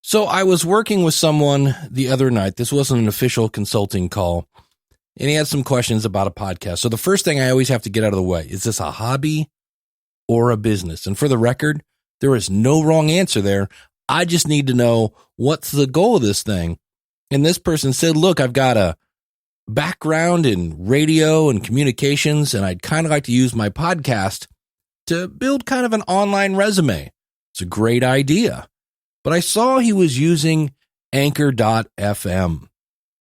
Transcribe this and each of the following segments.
So I was working with someone the other night. This wasn't an official consulting call, and he had some questions about a podcast. So the first thing I always have to get out of the way, is this a hobby or a business? And for the record, there is no wrong answer there. I just need to know what's the goal of this thing. And this person said, look, I've got a background in radio and communications, and I'd kind of like to use my podcast to build kind of an online resume. It's a great idea. But I saw he was using Anchor.fm.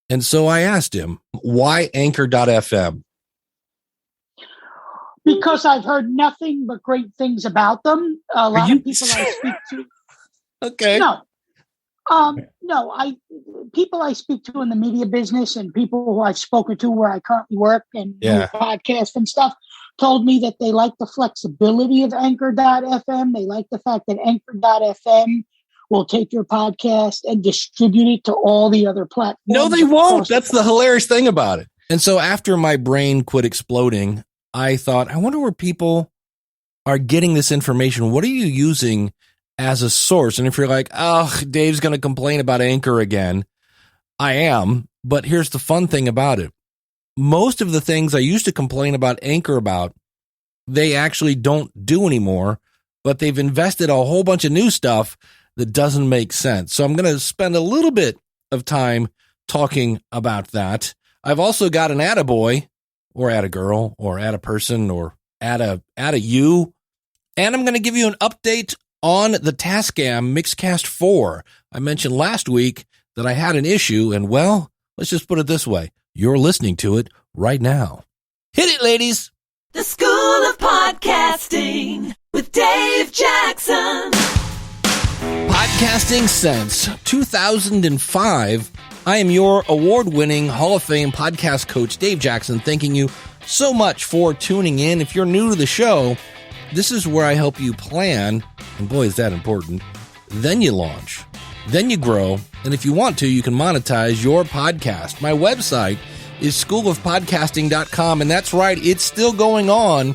And so I asked him, why Anchor.fm? Because I've heard nothing but great things about them. A lot of people I speak to. Okay. People I speak to in the media business and people who I've spoken to where I currently work and do podcasts and stuff told me that they like the flexibility of Anchor.fm. They like the fact that Anchor.fm will take your podcast and distribute it to all the other platforms. No, they won't. That's the hilarious thing about it. And so after my brain quit exploding, I thought, I wonder where people are getting this information. What are you using as a source? And if you're like, oh, Dave's going to complain about Anchor again, I am. But here's the fun thing about it. Most of the things I used to complain about Anchor about, they actually don't do anymore, but they've invested a whole bunch of new stuff that doesn't make sense. So I'm going to spend a little bit of time talking about that. I've also got an Atta boy or Atta girl or Atta person or Atta you. And I'm going to give you an update on the Tascam Mixcast 4. I mentioned last week that I had an issue, and well, let's just put it this way. You're listening to it right now. Hit it, ladies. The School of Podcasting with Dave Jackson. Podcasting since 2005. I am your award-winning Hall of Fame podcast coach, Dave Jackson, thanking you so much for tuning in. If you're new to the show, this is where I help you plan, and boy, is that important. Then you launch, then you grow, and if you want to, you can monetize your podcast. My website is schoolofpodcasting.com, and that's right, it's still going on.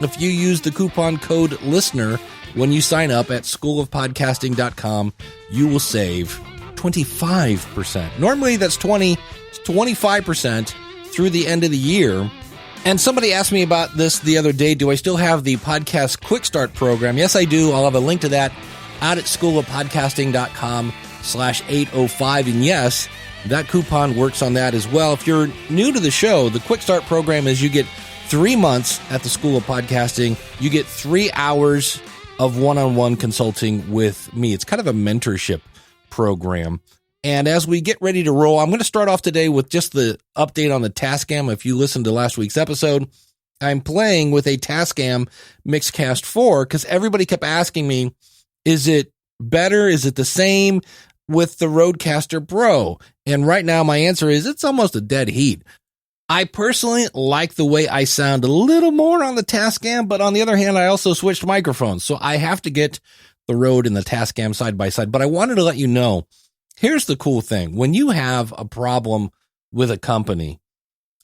If you use the coupon code LISTENER when you sign up at schoolofpodcasting.com, you will save 25%. Normally that's 25% through the end of the year. And somebody asked me about this the other day. Do I still have the podcast quick start program? Yes, I do. I'll have a link to that out at schoolofpodcasting.com/805. And yes, that coupon works on that as well. If you're new to the show, the quick start program is you get 3 months at the School of Podcasting. You get 3 hours of one-on-one consulting with me. It's kind of a mentorship program. And as we get ready to roll, I'm going to start off today with just the update on the Tascam. If you listened to last week's episode, I'm playing with a Tascam Mixcast 4 because everybody kept asking me, is it better? Is it the same with the Rodecaster Pro? And right now my answer is it's almost a dead heat. I personally like the way I sound a little more on the Tascam, but on the other hand, I also switched microphones. So I have to get the Rode and the Tascam side by side. But I wanted to let you know, here's the cool thing. When you have a problem with a company,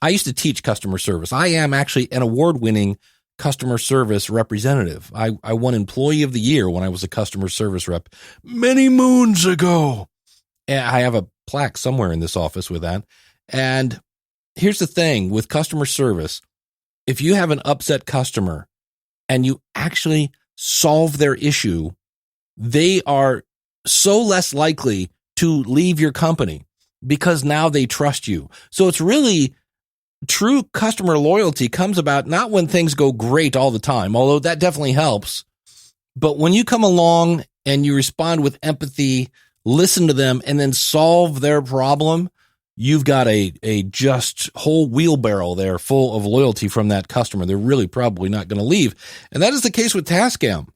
I used to teach customer service. I am actually an award-winning customer service representative. I won Employee of the Year when I was a customer service rep many moons ago. And I have a plaque somewhere in this office with that. And here's the thing with customer service. If you have an upset customer and you actually solve their issue, they are so less likely to leave your company because now they trust you. So it's really true customer loyalty comes about not when things go great all the time, although that definitely helps. But when you come along and you respond with empathy, listen to them, and then solve their problem, you've got a just whole wheelbarrow there full of loyalty from that customer. They're really probably not going to leave. And that is the case with Tascam.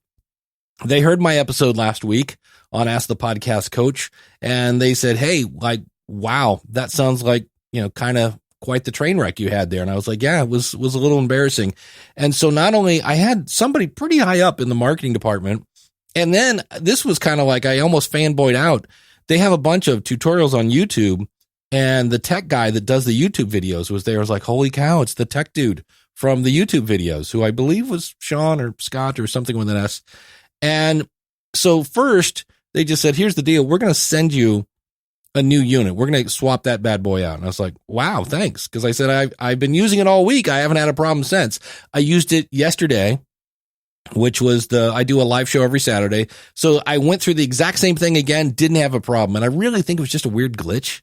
They heard my episode last week on Ask the Podcast Coach, and they said, hey, like, wow, that sounds like, kind of quite the train wreck you had there. And I was like, yeah, it was a little embarrassing. And so not only I had somebody pretty high up in the marketing department, and then this was kind of like I almost fanboyed out. They have a bunch of tutorials on YouTube, and the tech guy that does the YouTube videos was there. I was like, holy cow, it's the tech dude from the YouTube videos, who I believe was Sean or Scott or something with an S. And so first, They just said, here's the deal. We're going to send you a new unit. We're going to swap that bad boy out. And I was like, wow, thanks. Because I said, I've been using it all week. I haven't had a problem since. I used it yesterday, which was I do a live show every Saturday. So I went through the exact same thing again, didn't have a problem. And I really think it was just a weird glitch.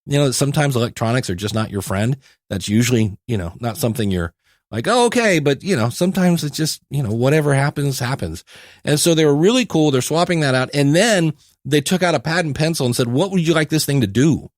You know, sometimes electronics are just not your friend. That's usually, not something you're like, oh, okay. But, sometimes it's just, whatever happens, happens. And so they were really cool. They're swapping that out. And then they took out a pad and pencil and said, what would you like this thing to do?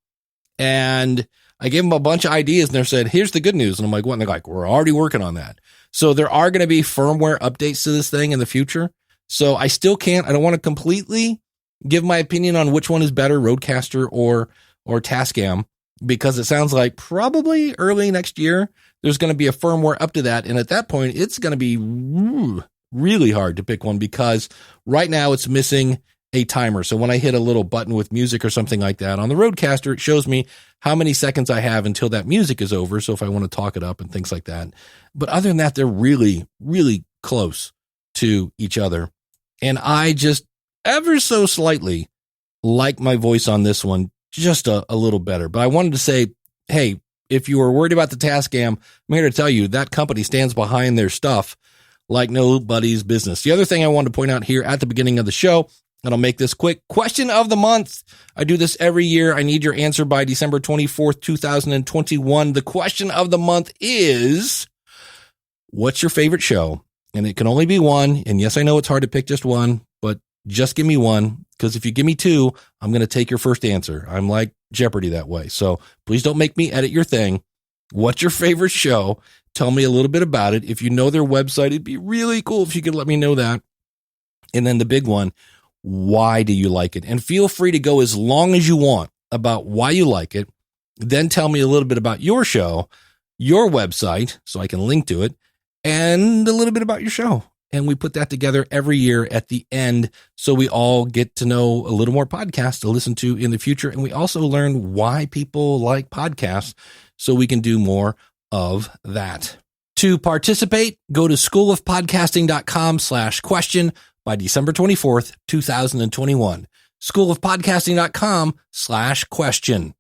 And I gave them a bunch of ideas and they said, here's the good news. And I'm like, what? And they're like, we're already working on that. So there are going to be firmware updates to this thing in the future. So I don't want to completely give my opinion on which one is better, Rodecaster or Tascam, because it sounds like probably early next year, there's going to be a firmware up to that. And at that point, it's going to be really hard to pick one because right now it's missing a timer. So when I hit a little button with music or something like that on the Rodecaster, it shows me how many seconds I have until that music is over. So if I want to talk it up and things like that. But other than that, they're really, really close to each other. And I just ever so slightly like my voice on this one just a little better. But I wanted to say, hey, if you were worried about the Tascam, I'm here to tell you that company stands behind their stuff like nobody's business. The other thing I wanted to point out here at the beginning of the show, and I'll make this quick, question of the month. I do this every year. I need your answer by December 24th, 2021. The question of the month is, what's your favorite show? And it can only be one. And yes, I know it's hard to pick just one, but just give me one. Because if you give me two, I'm going to take your first answer. I'm like Jeopardy that way. So please don't make me edit your thing. What's your favorite show? Tell me a little bit about it. If you know their website, it'd be really cool if you could let me know that. And then the big one, why do you like it? And feel free to go as long as you want about why you like it. Then tell me a little bit about your show, your website, so I can link to it, and a little bit about your show. And we put that together every year at the end so we all get to know a little more podcasts to listen to in the future. And we also learn why people like podcasts so we can do more of that. To participate, go to schoolofpodcasting.com/question by December 24th, 2021. schoolofpodcasting.com/question.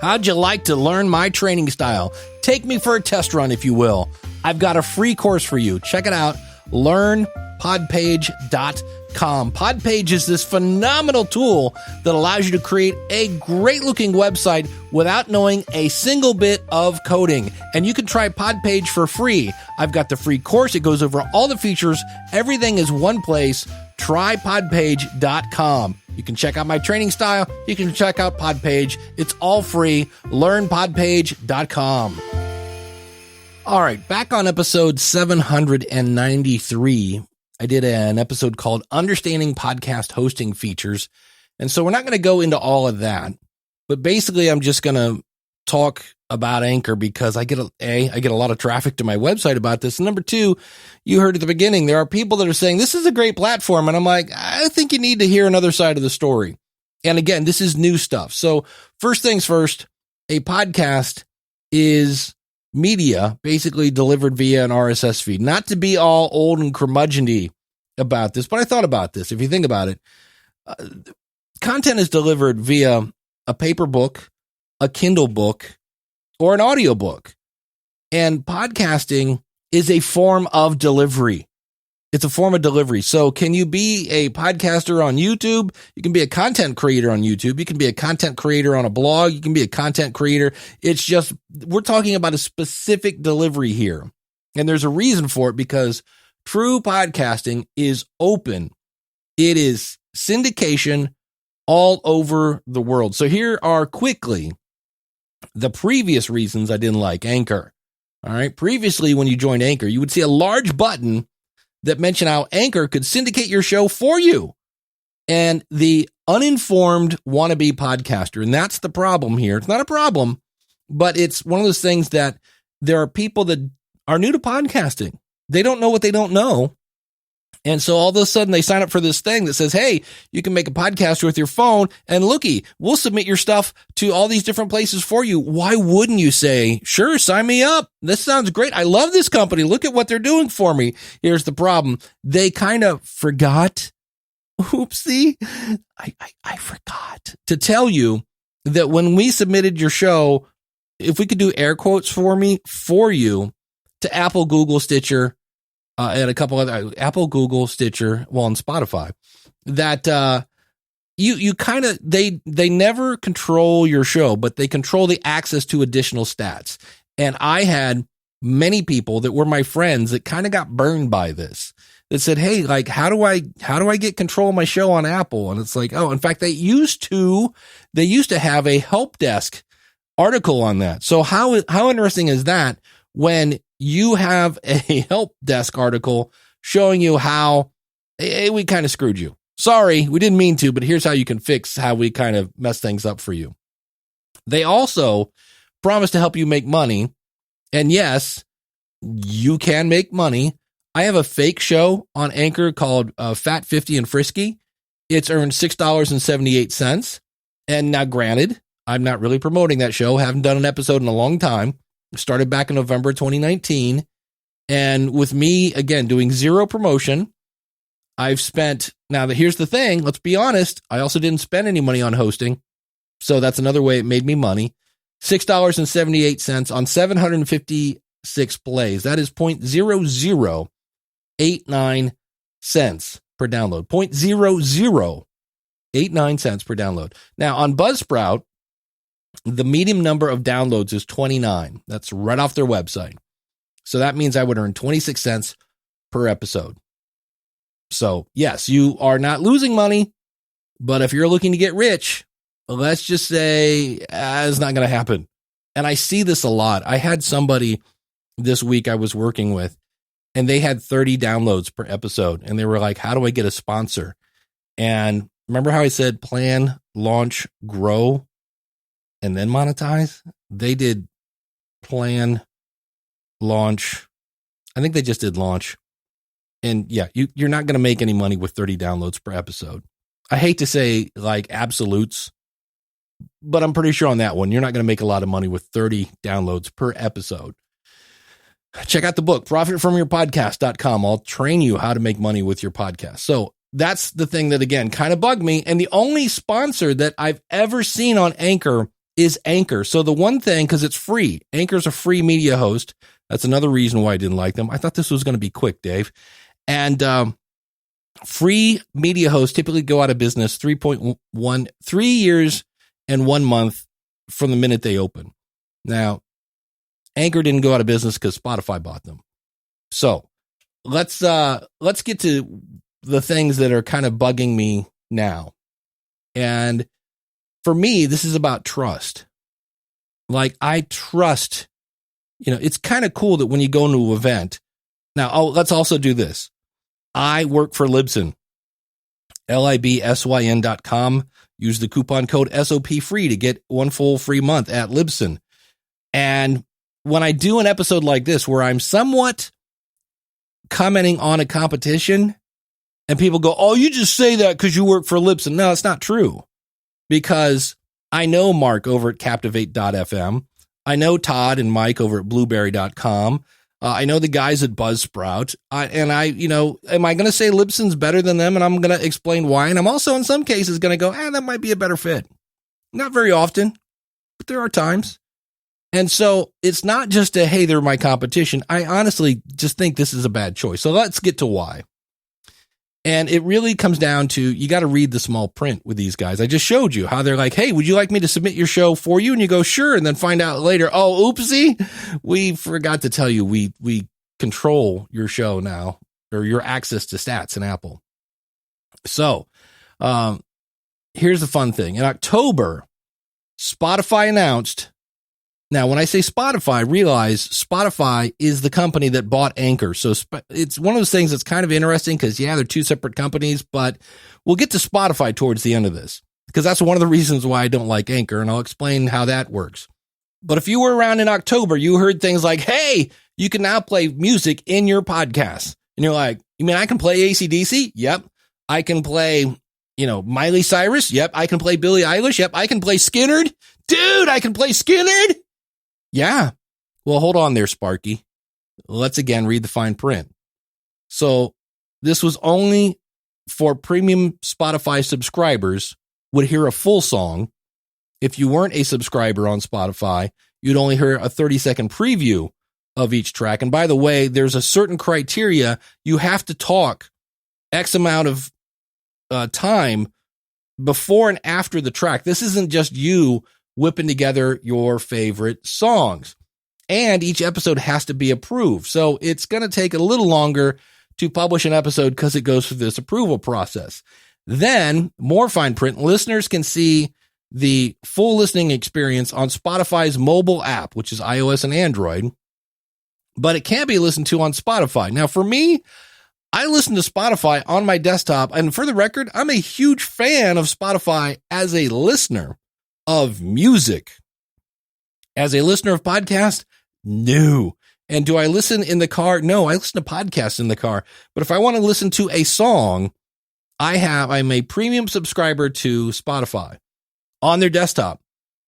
How'd you like to learn my training style? Take me for a test run, if you will. I've got a free course for you. Check it out. LearnPodpage.com. Podpage is this phenomenal tool that allows you to create a great looking website without knowing a single bit of coding. And you can try Podpage for free. I've got the free course. It goes over all the features. Everything is one place. Try Podpage.com. You can check out my training style. You can check out Podpage. It's all free. LearnPodpage.com. All right, back on episode 793, I did an episode called Understanding Podcast Hosting Features. And so we're not going to go into all of that, but basically I'm just going to talk about Anchor because I get a lot of traffic to my website about this. And number two, you heard at the beginning, there are people that are saying this is a great platform. And I'm like, I think you need to hear another side of the story. And again, this is new stuff. So first things first, a podcast is media basically delivered via an RSS feed. Not to be all old and curmudgeon-y about this, but I thought about this. If you think about it, content is delivered via a paper book, a Kindle book, or an audio book. And podcasting is a form of delivery. It's a form of delivery. So can you be a podcaster on YouTube? You can be a content creator on YouTube. You can be a content creator on a blog. You can be a content creator. It's just, we're talking about a specific delivery here. And there's a reason for it because true podcasting is open. It is syndication all over the world. So here are quickly the previous reasons I didn't like Anchor. All right. Previously, when you joined Anchor, you would see a large button that mentioned how Anchor could syndicate your show for you. And the uninformed wannabe podcaster, and that's the problem here. It's not a problem, but it's one of those things that there are people that are new to podcasting. They don't know what they don't know. And so all of a sudden they sign up for this thing that says, hey, you can make a podcast with your phone and looky, we'll submit your stuff to all these different places for you. Why wouldn't you say, sure, sign me up. This sounds great. I love this company. Look at what they're doing for me. Here's the problem. They kind of forgot oopsie, I forgot to tell you that when we submitted your show, if we could do air quotes for you to Apple, Google, Stitcher, and a couple other Apple, Google, Stitcher, and Spotify, that you kind of they never control your show, but they control the access to additional stats. And I had many people that were my friends that kind of got burned by this. That said, hey, like, how do I get control of my show on Apple? And it's like, oh, in fact, they used to have a help desk article on that. So how interesting is that when you have a help desk article showing you how we kind of screwed you? Sorry, we didn't mean to, but here's how you can fix how we kind of mess things up for you. They also promise to help you make money. And yes, you can make money. I have a fake show on Anchor called Fat 50 and Frisky. It's earned $6.78. And now, granted, I'm not really promoting that show. Haven't done an episode in a long time. Started back in November 2019. And with me, again, doing zero promotion, I've spent, now here's the thing, let's be honest, I also didn't spend any money on hosting. So that's another way it made me money. $6.78 on 756 plays. That is 0.0089 cents per download. 0.0089 cents per download. Now on Buzzsprout, the median number of downloads is 29. That's right off their website. So that means I would earn 26 cents per episode. So yes, you are not losing money, but if you're looking to get rich, let's just say it's not going to happen. And I see this a lot. I had somebody this week I was working with, and they had 30 downloads per episode. And they were like, how do I get a sponsor? And remember how I said plan, launch, grow, and then monetize? They did plan, launch. I think they just did launch. And yeah, you're not going to make any money with 30 downloads per episode. I hate to say like absolutes, but I'm pretty sure on that one, you're not going to make a lot of money with 30 downloads per episode. Check out the book, profitfromyourpodcast.com. I'll train you how to make money with your podcast. So that's the thing that, again, kind of bugged me. And the only sponsor that I've ever seen on Anchor is Anchor. So the one thing, because it's free, Anchor's a free media host. That's another reason why I didn't like them. I thought this was going to be quick, Dave. And free media hosts typically go out of business 3 years and 1 month from the minute they open. Now, Anchor didn't go out of business because Spotify bought them. So let's get to the things that are kind of bugging me now. And for me, this is about trust. Like, I trust, it's kind of cool that when you go into an event. Now, let's also do this. I work for Libsyn, libsyn.com. Use the coupon code SOPFREE to get 1 full free month at Libsyn. And when I do an episode like this, where I'm somewhat commenting on a competition and people go, oh, you just say that because you work for Libsyn. No, it's not true, because I know Mark over at Captivate.fm. I know Todd and Mike over at Blueberry.com. I know the guys at Buzzsprout. Am I going to say Libsyn's better than them? And I'm going to explain why. And I'm also in some cases going to go, that might be a better fit. Not very often, but there are times. And so it's not just hey, they're my competition. I honestly just think this is a bad choice. So let's get to why. And it really comes down to, you got to read the small print with these guys. I just showed you how they're like, hey, would you like me to submit your show for you? And you go, sure. And then find out later, oh, oopsie, we forgot to tell you, we control your show now, or your access to stats in Apple. So here's the fun thing. In October, Spotify announced. Now, when I say Spotify, realize Spotify is the company that bought Anchor. So it's one of those things that's kind of interesting because, they're two separate companies, but we'll get to Spotify towards the end of this, because that's one of the reasons why I don't like Anchor, and I'll explain how that works. But if you were around in October, you heard things like, hey, you can now play music in your podcast. And you're like, you mean I can play AC/DC? Yep. I can play, Miley Cyrus? Yep. I can play Billie Eilish? Yep. I can play Skynyrd? Dude, I can play Skynyrd? Yeah. Well, hold on there, Sparky. Let's again read the fine print. So this was only for premium Spotify subscribers would hear a full song. If you weren't a subscriber on Spotify, you'd only hear a 30-second preview of each track. And by the way, there's a certain criteria. You have to talk X amount of time before and after the track. This isn't just you whipping together your favorite songs. And each episode has to be approved. So it's going to take a little longer to publish an episode because it goes through this approval process. Then, more fine print, listeners can see the full listening experience on Spotify's mobile app, which is iOS and Android, but it can't be listened to on Spotify. Now, for me, I listen to Spotify on my desktop, and for the record, I'm a huge fan of Spotify as a listener of music. As a listener of podcasts, no. And do I listen in the car? No, I listen to podcasts in the car. But if I want to listen to a song, I'm a premium subscriber to Spotify on their desktop.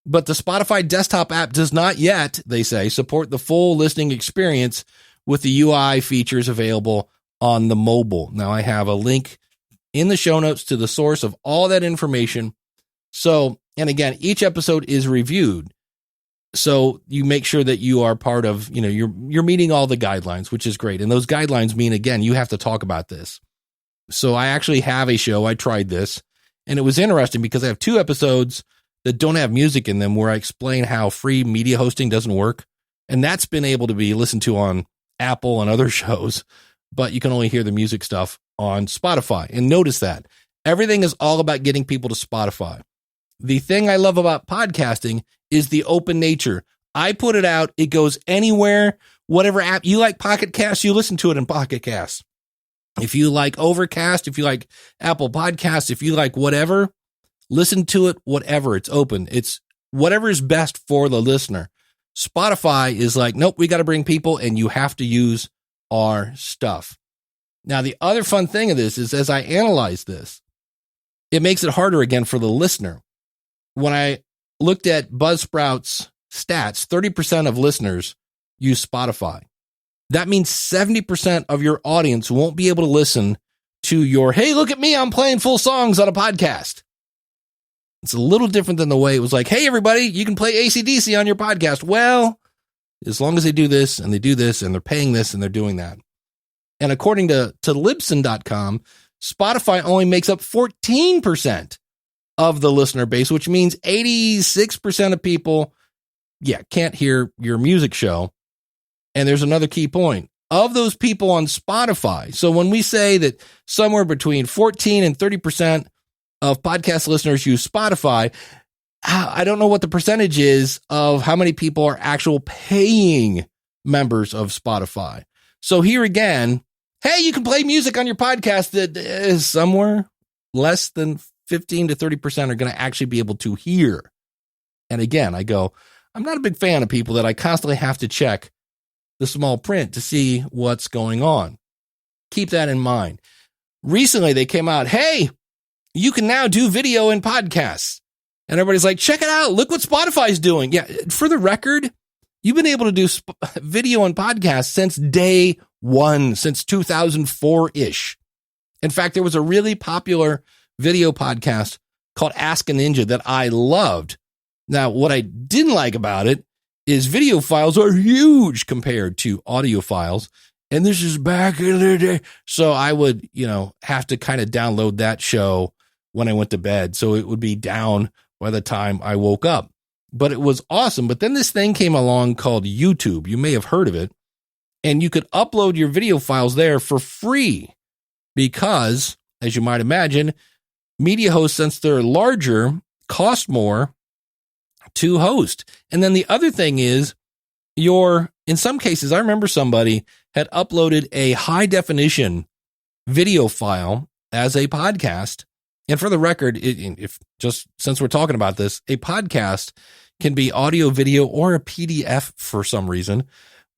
But the Spotify desktop app does not yet, they say, support the full listening experience with the UI features available on the mobile. Now, I have a link in the show notes to the source of all that information. So, and again, each episode is reviewed. So you make sure that you are part of, you're meeting all the guidelines, which is great. And those guidelines mean, again, you have to talk about this. So I actually have a show. I tried this, and it was interesting because I have 2 episodes that don't have music in them where I explain how free media hosting doesn't work. And that's been able to be listened to on Apple and other shows, but you can only hear the music stuff on Spotify. And notice that everything is all about getting people to Spotify. The thing I love about podcasting is the open nature. I put it out. It goes anywhere, whatever app you like. Pocket Cast, you listen to it in Pocket Cast. If you like Overcast, if you like Apple Podcasts, if you like whatever, listen to it, whatever. It's open. It's whatever is best for the listener. Spotify is like, nope, we got to bring people and you have to use our stuff. Now, the other fun thing of this is as I analyze this, it makes it harder again for the listener. When I looked at Buzzsprout's stats, 30% of listeners use Spotify. That means 70% of your audience won't be able to listen to your, hey, look at me, I'm playing full songs on a podcast. It's a little different than the way it was like, hey, everybody, you can play AC/DC on your podcast. Well, as long as they do this and they do this and they're paying this and they're doing that. And according to Libsyn.com, Spotify only makes up 14% of the listener base, which means 86% of people, can't hear your music show. And there's another key point. Of those people on Spotify, so when we say that somewhere between 14 and 30% of podcast listeners use Spotify, I don't know what the percentage is of how many people are actual paying members of Spotify. So here again, hey, you can play music on your podcast that is somewhere less than 15 to 30% are going to actually be able to hear. And again, I go, I'm not a big fan of people that I constantly have to check the small print to see what's going on. Keep that in mind. Recently, they came out, hey, you can now do video in podcasts. And everybody's like, check it out. Look what Spotify's doing. Yeah, for the record, you've been able to do video and podcasts since day one, since 2004-ish. In fact, there was a really popular video podcast called Ask a Ninja that I loved. Now, what I didn't like about it is video files are huge compared to audio files. And this is back in the day. So I would, have to kind of download that show when I went to bed. So it would be down by the time I woke up. But it was awesome. But then this thing came along called YouTube. You may have heard of it. And you could upload your video files there for free because, as you might imagine, media hosts, since they're larger, cost more to host. And then the other thing is in some cases, I remember somebody had uploaded a high definition video file as a podcast. And for the record, since we're talking about this, a podcast can be audio, video, or a PDF for some reason.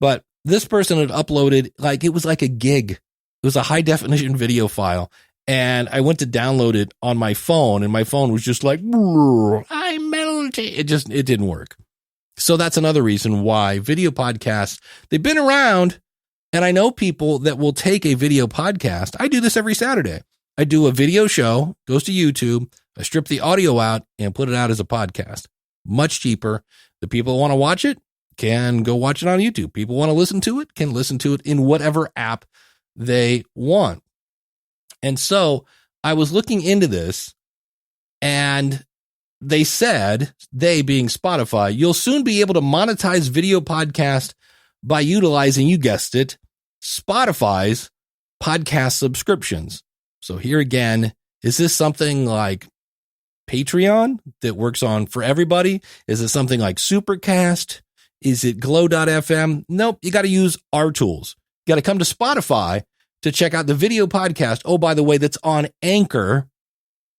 But this person had uploaded, it was like a gig. It was a high definition video file. And I went to download it on my phone, and my phone was just like, I melted. It didn't work. So that's another reason why video podcasts, they've been around, and I know people that will take a video podcast. I do this every Saturday. I do a video show, goes to YouTube. I strip the audio out and put it out as a podcast. Much cheaper. The people who want to watch it can go watch it on YouTube. People want to listen to it can listen to it in whatever app they want. And so I was looking into this, and they said, they being Spotify, you'll soon be able to monetize video podcast by utilizing, you guessed it, Spotify's podcast subscriptions. So here again, is this something like Patreon that works on for everybody? Is it something like Supercast? Is it Glow.fm? Nope. You got to use our tools. You got to come to Spotify to check out the video podcast. Oh, by the way, that's on Anchor.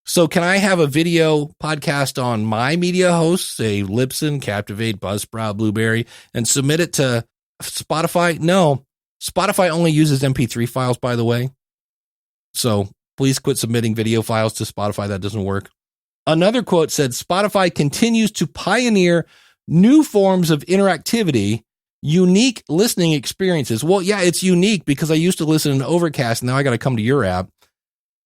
So can I have a video podcast on my media hosts, say Libsyn, Captivate, Buzzsprout, Blueberry, and submit it to Spotify? No. Spotify only uses MP3 files, by the way. So please quit submitting video files to Spotify. That doesn't work. Another quote said, Spotify continues to pioneer new forms of interactivity, unique listening experiences. Well, yeah, it's unique because I used to listen to Overcast. Now I got to come to your app.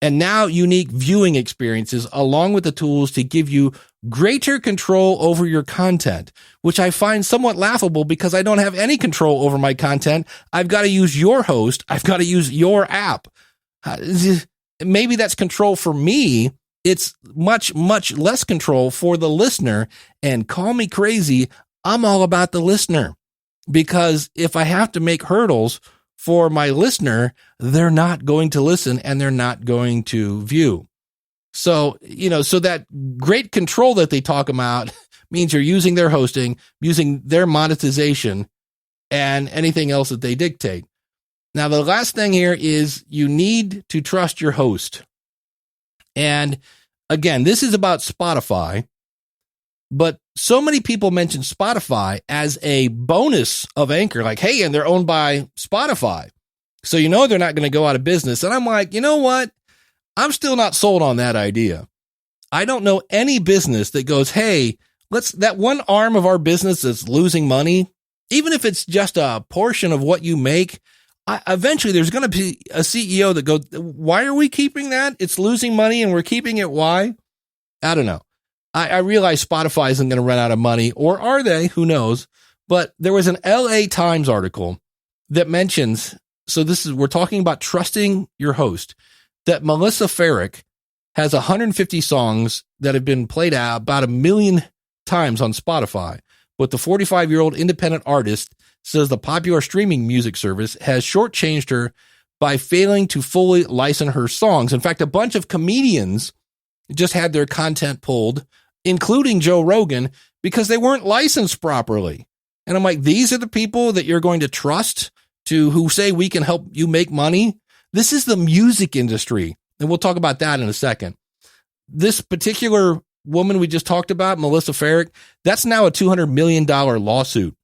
And now unique viewing experiences along with the tools to give you greater control over your content, which I find somewhat laughable because I don't have any control over my content. I've got to use your host. I've got to use your app. Maybe that's control for me. It's much, much less control for the listener. And call me crazy, I'm all about the listener, because if I have to make hurdles for my listener, they're not going to listen and they're not going to view. So, so that great control that they talk about means you're using their hosting, using their monetization, and anything else that they dictate. Now, the last thing here is you need to trust your host. And again, this is about Spotify, but so many people mention Spotify as a bonus of Anchor, like, hey, and they're owned by Spotify. So, they're not going to go out of business. And I'm like, you know what? I'm still not sold on that idea. I don't know any business that goes, hey, that one arm of our business that's losing money, even if it's just a portion of what you make, eventually there's going to be a CEO that goes, why are we keeping that? It's losing money and we're keeping it. Why? I don't know. I realize Spotify isn't going to run out of money, or are they? Who knows? But there was an LA Times article that mentions, we're talking about trusting your host, that Melissa Ferrick has 150 songs that have been played out about 1 million times on Spotify. But the 45-year-old independent artist says the popular streaming music service has shortchanged her by failing to fully license her songs. In fact, a bunch of comedians just had their content pulled, including Joe Rogan, because they weren't licensed properly. And I'm like, these are the people that you're going to trust who say we can help you make money? This is the music industry. And we'll talk about that in a second. This particular woman we just talked about, Melissa Ferrick, that's now a $200 million lawsuit.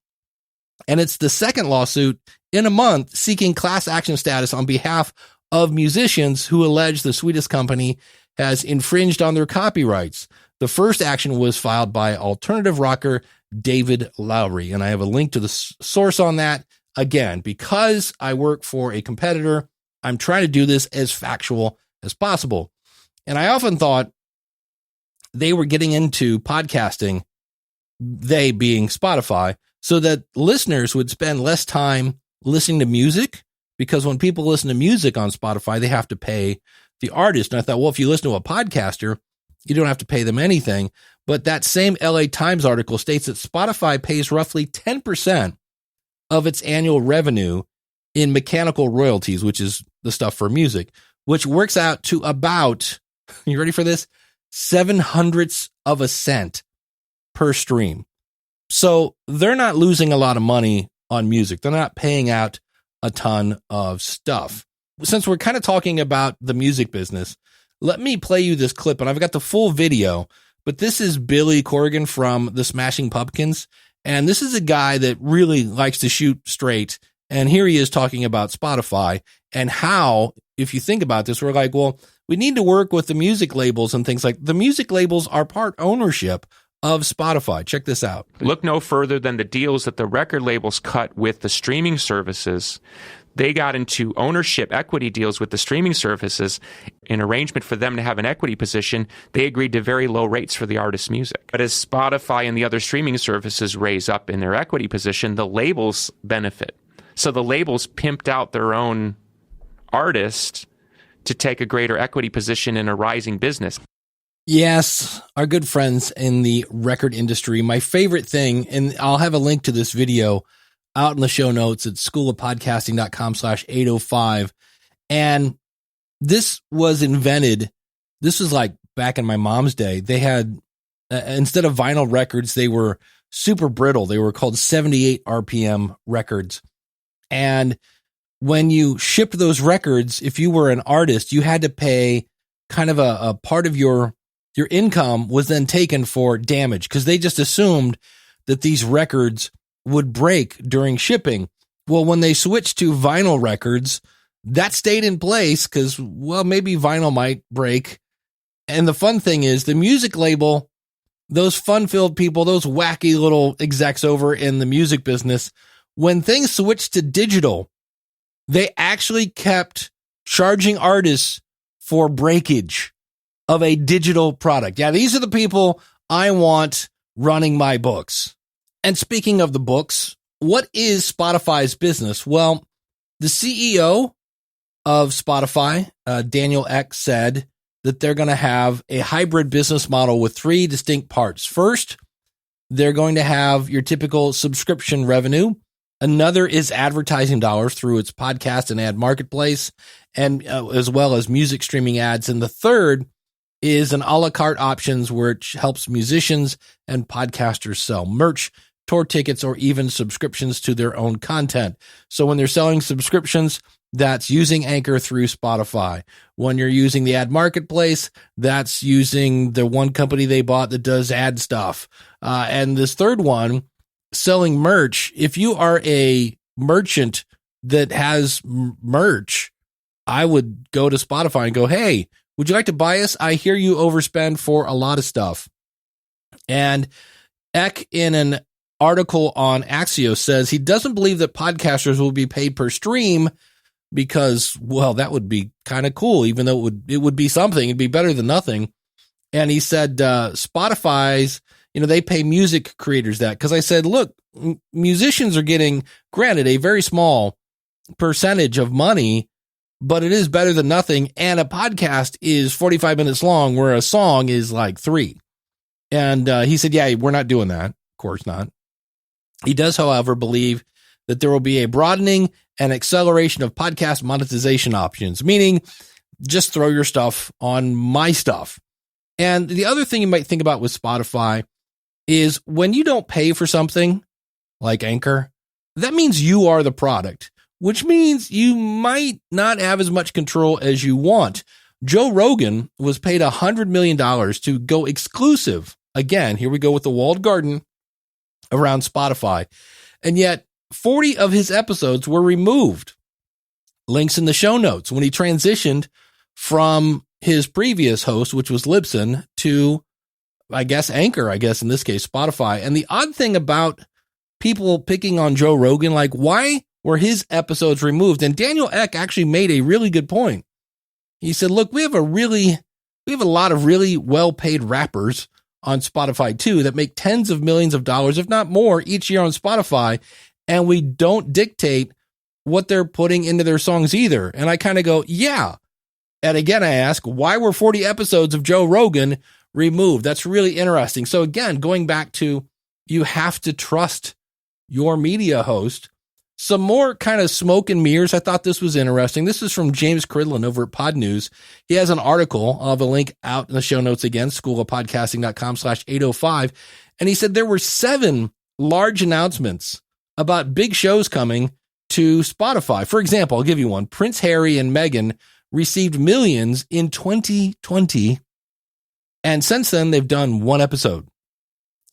And it's the second lawsuit in a month seeking class action status on behalf of musicians who allege the Swedish company has infringed on their copyrights. The first action was filed by alternative rocker David Lowry. And I have a link to the source on that. Again, because I work for a competitor, I'm trying to do this as factual as possible. And I often thought they were getting into podcasting, they being Spotify, so that listeners would spend less time listening to music, because when people listen to music on Spotify, they have to pay the artist. And I thought, well, if you listen to a podcaster, you don't have to pay them anything. But that same LA Times article states that Spotify pays roughly 10% of its annual revenue in mechanical royalties, which is the stuff for music, which works out to about, you ready for this? 0.07 of a cent per stream. So they're not losing a lot of money on music. They're not paying out a ton of stuff. Since we're kind of talking about the music business, let me play you this clip, and I've got the full video, but this is Billy Corgan from the Smashing Pumpkins. And this is a guy that really likes to shoot straight. And here he is talking about Spotify and how, if you think about this, we're like, well, we need to work with the music labels and things like the music labels are part ownership of Spotify. Check this out. Look no further than the deals that the record labels cut with the streaming services. They got into ownership equity deals with the streaming services. In arrangement for them to have an equity position, they agreed to very low rates for the artist's music. But as Spotify and the other streaming services raise up in their equity position, the labels benefit. So the labels pimped out their own artist to take a greater equity position in a rising business. Yes, our good friends in the record industry. My favorite thing, and I'll have a link to this video out in the show notes at schoolofpodcasting.com/805. And this was invented. This was like back in my mom's day. They had, instead of vinyl records, they were super brittle. They were called 78 RPM records. And when you shipped those records, if you were an artist, you had to pay kind of a part of your income was then taken for damage, because they just assumed that these records would break during shipping. Well, when they switched to vinyl records, that stayed in place because, well, maybe vinyl might break. And the fun thing is the music label, those fun-filled people, those wacky little execs over in the music business, when things switched to digital, they actually kept charging artists for breakage of a digital product. Yeah, these are the people I want running my books. And speaking of the books, what is Spotify's business? Well, the CEO of Spotify, Daniel Ek, said that they're going to have a hybrid business model with three distinct parts. First, they're going to have your typical subscription revenue. Another is advertising dollars through its podcast and ad marketplace, and as well as music streaming ads. And the third is an a la carte options, which helps musicians and podcasters sell merch, tour tickets, or even subscriptions to their own content. So when they're selling subscriptions, that's using Anchor through Spotify. When you're using the ad marketplace, that's using the one company they bought that does ad stuff. And this third one, selling merch. If you are a merchant that has merch, I would go to Spotify and go, hey, would you like to buy us? I hear you overspend for a lot of stuff. And Ek, in an article on Axios, says he doesn't believe that podcasters will be paid per stream because, well, that would be kind of cool, even though it would be something. It'd be better than nothing. And he said Spotify's, they pay music creators that. Because I said, look, musicians are getting, granted, a very small percentage of money, but it is better than nothing. And a podcast is 45 minutes long, where a song is like 3. And he said, yeah, we're not doing that. Of course not. He does, however, believe that there will be a broadening and acceleration of podcast monetization options, meaning just throw your stuff on my stuff. And the other thing you might think about with Spotify is when you don't pay for something like Anchor, that means you are the product, which means you might not have as much control as you want. Joe Rogan was paid $100 million to go exclusive. Again, here we go with the walled garden around Spotify. And yet 40 of his episodes were removed. Links in the show notes when he transitioned from his previous host, which was Libsyn, to, Anchor, in this case, Spotify. And the odd thing about people picking on Joe Rogan, like, why were his episodes removed? And Daniel Ek actually made a really good point. He said, look, we have a lot of really well-paid rappers on Spotify too that make tens of millions of dollars, if not more, each year on Spotify. And we don't dictate what they're putting into their songs either. And I kind of go, yeah. And again, I ask, why were 40 episodes of Joe Rogan removed? That's really interesting. So again, going back to, you have to trust your media host. Some more kind of smoke and mirrors. I thought this was interesting. This is from James Cridlin over at Pod News. He has an article. I'll have a link out in the show notes again, schoolofpodcasting.com/805. And he said there were 7 large announcements about big shows coming to Spotify. For example, I'll give you one. Prince Harry and Meghan received millions in 2020. And since then, they've done 1 episode.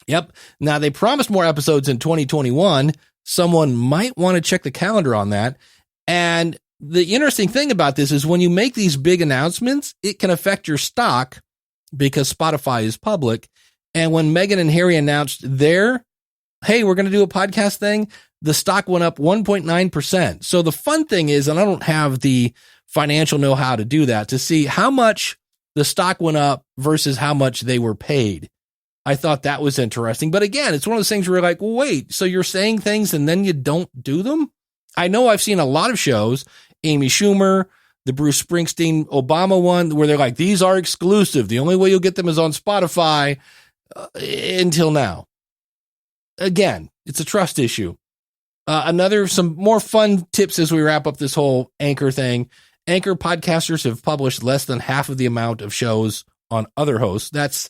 Yep. Now, they promised more episodes in 2021. Someone might want to check the calendar on that. And the interesting thing about this is when you make these big announcements, it can affect your stock because Spotify is public. And when Meghan and Harry announced hey, we're going to do a podcast thing, the stock went up 1.9%. So the fun thing is, and I don't have the financial know-how to do that, to see how much the stock went up versus how much they were paid. I thought that was interesting. But again, it's one of those things where you're like, well, wait, so you're saying things and then you don't do them? I know I've seen a lot of shows, Amy Schumer, the Bruce Springsteen, Obama one, where they're like, these are exclusive. The only way you'll get them is on Spotify until now. Again, it's a trust issue. Some more fun tips as we wrap up this whole Anchor thing. Anchor podcasters have published less than half of the amount of shows on other hosts. That's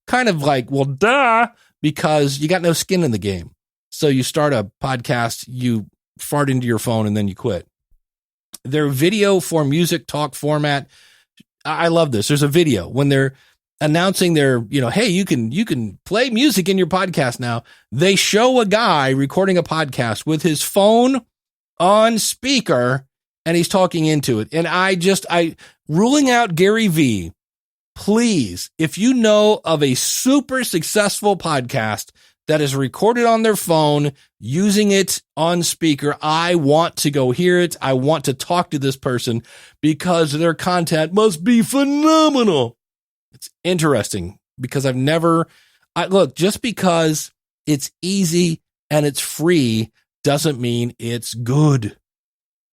kind of like, well, duh, because you got no skin in the game. So you start a podcast, you fart into your phone, and then you quit. Their video for music talk format, I love this. There's a video when they're announcing their, hey, you can play music in your podcast now. They show a guy recording a podcast with his phone on speaker, and he's talking into it. And I ruling out Gary V, please, if you know of a super successful podcast that is recorded on their phone using it on speaker, I want to go hear it. I want to talk to this person because their content must be phenomenal. It's interesting because just because it's easy and it's free doesn't mean it's good.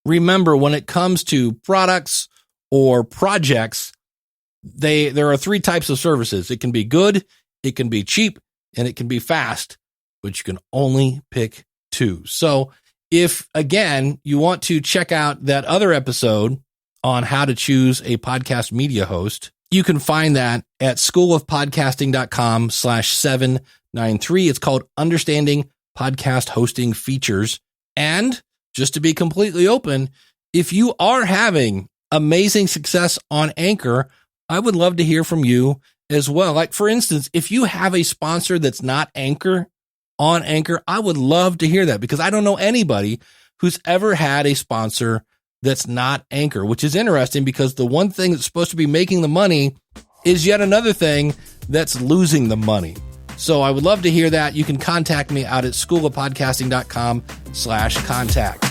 Remember, when it comes to products or projects, there are three types of services. It can be good, it can be cheap, and it can be fast, but you can only pick two. So if, again, you want to check out that other episode on how to choose a podcast media host, you can find that at schoolofpodcasting.com/793. It's called Understanding Podcast Hosting Features. And just to be completely open, if you are having amazing success on Anchor, I would love to hear from you as well. Like, for instance, if you have a sponsor that's not Anchor on Anchor, I would love to hear that because I don't know anybody who's ever had a sponsor that's not Anchor, which is interesting because the one thing that's supposed to be making the money is yet another thing that's losing the money. So I would love to hear that. You can contact me out at schoolofpodcasting.com/contact.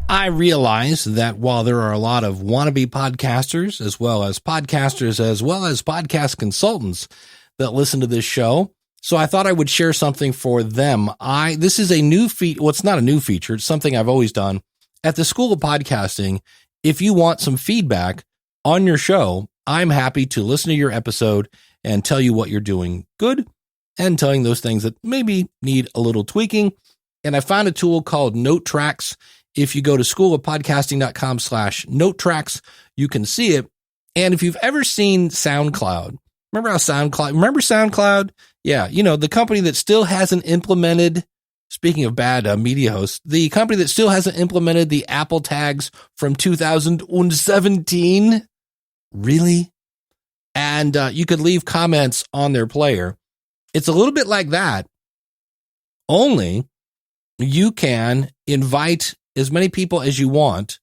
I realize that while there are a lot of wannabe podcasters, as well as podcast consultants that listen to this show, so I thought I would share something for them. This is a new feature. Well, it's not a new feature. It's something I've always done. At the School of Podcasting, if you want some feedback on your show, I'm happy to listen to your episode and tell you what you're doing good and telling those things that maybe need a little tweaking. And I found a tool called NoteTracks. If you go to schoolofpodcasting.com/NoteTracks, you can see it. And if you've ever seen SoundCloud, remember SoundCloud? Yeah, the company that still hasn't implemented, speaking of bad media hosts, the company that still hasn't implemented the Apple tags from 2017. Really? And you could leave comments on their player. It's a little bit like that, only you can invite as many people as you want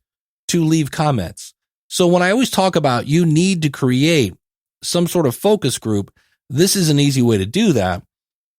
to leave comments. So when I always talk about you need to create some sort of focus group, this is an easy way to do that.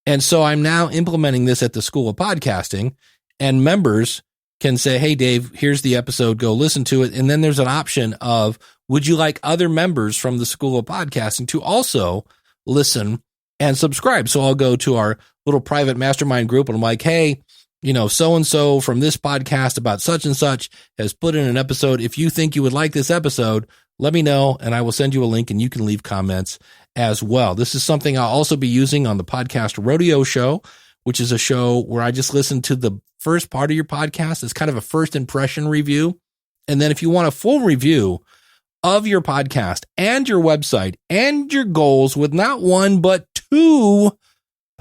And so I'm now implementing this at the School of Podcasting, and members can say, hey, Dave, here's the episode, go listen to it. And then there's an option of, would you like other members from the School of Podcasting to also listen and subscribe? So I'll go to our little private mastermind group and I'm like, hey, so-and-so from this podcast about such and such has put in an episode. If you think you would like this episode, let me know and I will send you a link and you can leave comments as well. This is something I'll also be using on the Podcast Rodeo Show, which is a show where I just listen to the first part of your podcast. It's kind of a first impression review. And then if you want a full review of your podcast and your website and your goals with not one, but two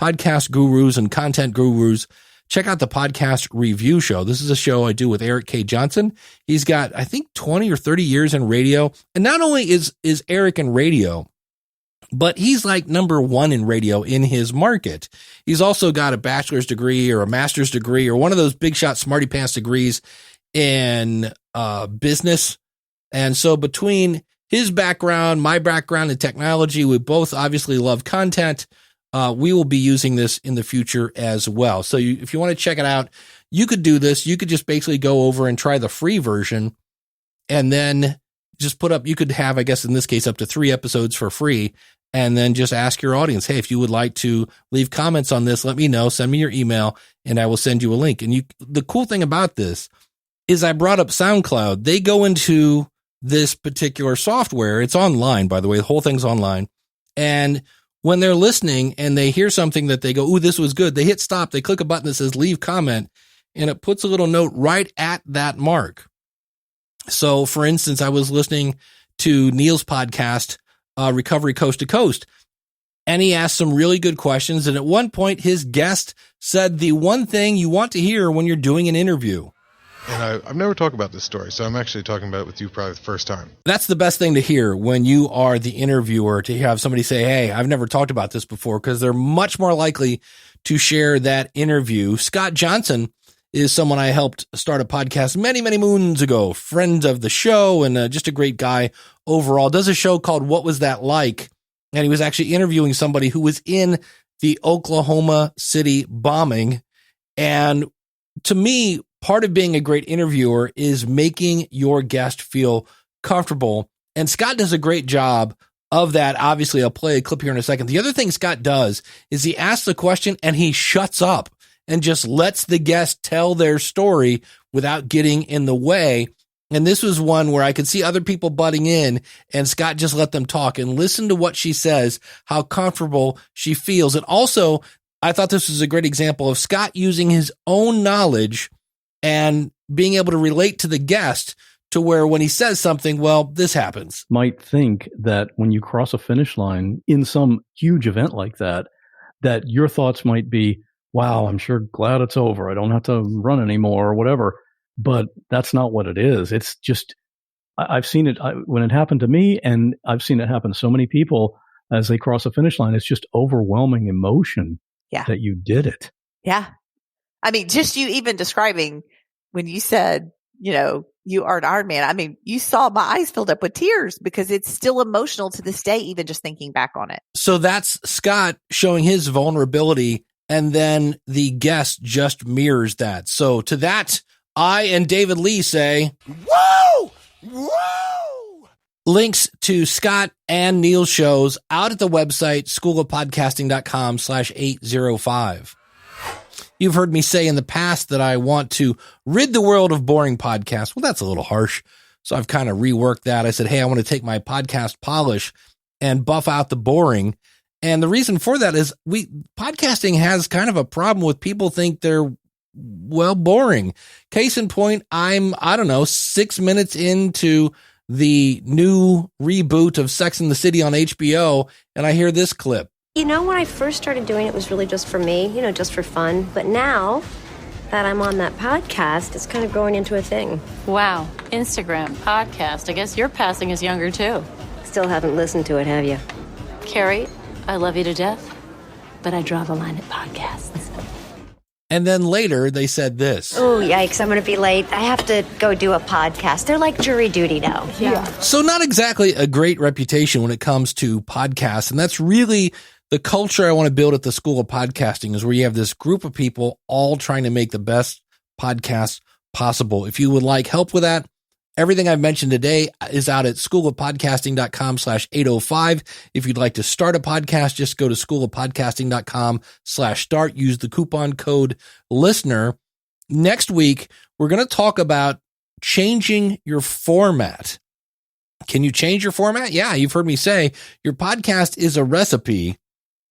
podcast gurus and content gurus, check out the Podcast Review Show. This is a show I do with Eric K. Johnson. He's got, I think, 20 or 30 years in radio. And not only is Eric in radio, but he's like number one in radio in his market. He's also got a bachelor's degree or a master's degree or one of those big shot smarty pants degrees in business. And so between his background, my background in technology, we both obviously love content. we will be using this in the future as well. So if you want to check it out, you could do this. You could just basically go over and try the free version and then just put up, you could have, I guess in this case, up to 3 episodes for free. And then just ask your audience, hey, if you would like to leave comments on this, let me know, send me your email, and I will send you a link. And the cool thing about this is I brought up SoundCloud. They go into this particular software. It's online, by the way. The whole thing's online. And when they're listening and they hear something that they go, ooh, this was good, they hit stop, they click a button that says leave comment, and it puts a little note right at that mark. So, for instance, I was listening to Neil's podcast, Recovery Coast to Coast, and he asked some really good questions. And at one point, his guest said the one thing you want to hear when you're doing an interview. And I've never talked about this story, so I'm actually talking about it with you probably the first time. That's the best thing to hear when you are the interviewer, to have somebody say, hey, I've never talked about this before, because they're much more likely to share that interview. Scott Johnson is someone I helped start a podcast many, many moons ago, friend of the show, and just a great guy overall. Does a show called What Was That Like? And he was actually interviewing somebody who was in the Oklahoma City bombing. And to me, part of being a great interviewer is making your guest feel comfortable. And Scott does a great job of that. Obviously, I'll play a clip here in a second. The other thing Scott does is he asks the question and he shuts up and just lets the guest tell their story without getting in the way. And this was one where I could see other people butting in, and Scott just let them talk and listen to what she says, how comfortable she feels. And also, I thought this was a great example of Scott using his own knowledge and being able to relate to the guest, to where when he says something, well, this happens. Might think that when you cross a finish line in some huge event like that, that your thoughts might be, wow, I'm sure glad it's over. I don't have to run anymore or whatever. But that's not what it is. It's just, I've seen it when it happened to me, and I've seen it happen to so many people as they cross a finish line. It's just overwhelming emotion that you did it. Yeah. I mean, just you even describing when you said, you know, you are an Iron Man. I mean, you saw my eyes filled up with tears because it's still emotional to this day, even just thinking back on it. So that's Scott showing his vulnerability, and then the guest just mirrors that. So to that, I and David Lee say, whoa! Whoa! Links to Scott and Neil's shows out at the website, schoolofpodcasting.com/805. You've heard me say in the past that I want to rid the world of boring podcasts. Well, that's a little harsh. So I've kind of reworked that. I said, hey, I want to take my podcast polish and buff out the boring. And the reason for that is podcasting has kind of a problem with people think they're, well, boring. Case in point, I don't know, 6 minutes into the new reboot of Sex and the City on HBO, and I hear this clip. You know, when I first started doing it, it was really just for me, you know, just for fun. But now that I'm on that podcast, it's kind of growing into a thing. Wow. Instagram, podcast. I guess your passing is younger, too. Still haven't listened to it, have you? Carrie, I love you to death, but I draw the line at podcasts. And then later they said this. Oh, yikes, I'm going to be late. I have to go do a podcast. They're like jury duty now. Yeah. So not exactly a great reputation when it comes to podcasts. And that's really the culture I want to build at the School of Podcasting, is where you have this group of people all trying to make the best podcasts possible. If you would like help with that, everything I've mentioned today is out at schoolofpodcasting.com/805. If you'd like to start a podcast, just go to schoolofpodcasting.com/start. Use the coupon code LISTENER. Next week, we're going to talk about changing your format. Can you change your format? Yeah, you've heard me say your podcast is a recipe,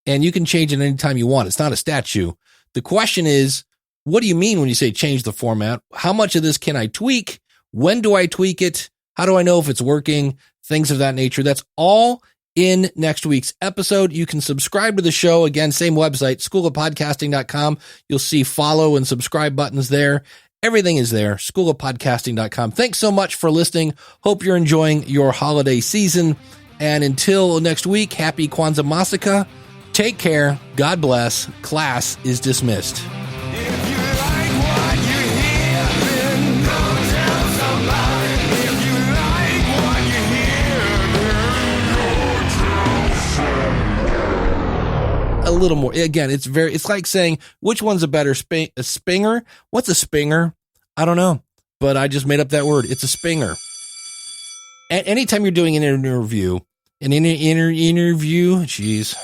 and you can change it anytime you want. It's not a statue. The question is, what do you mean when you say change the format? How much of this can I tweak? When do I tweak it? How do I know if it's working? Things of that nature. That's all in next week's episode. You can subscribe to the show. Again, same website, schoolofpodcasting.com. You'll see follow and subscribe buttons there. Everything is there, schoolofpodcasting.com. Thanks so much for listening. Hope you're enjoying your holiday season. And until next week, happy Kwanzaa Masaka. Take care. God bless. Class is dismissed. a little more. Again, it's like saying, which one's a better a spinger? What's a spinger? I don't know, but I just made up that word. It's a spinger. Anytime you're doing an interview, geez,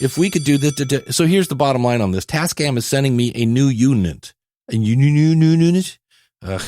if we could do this. So here's the bottom line on this. Tascam is sending me a new unit. A new unit. Ugh.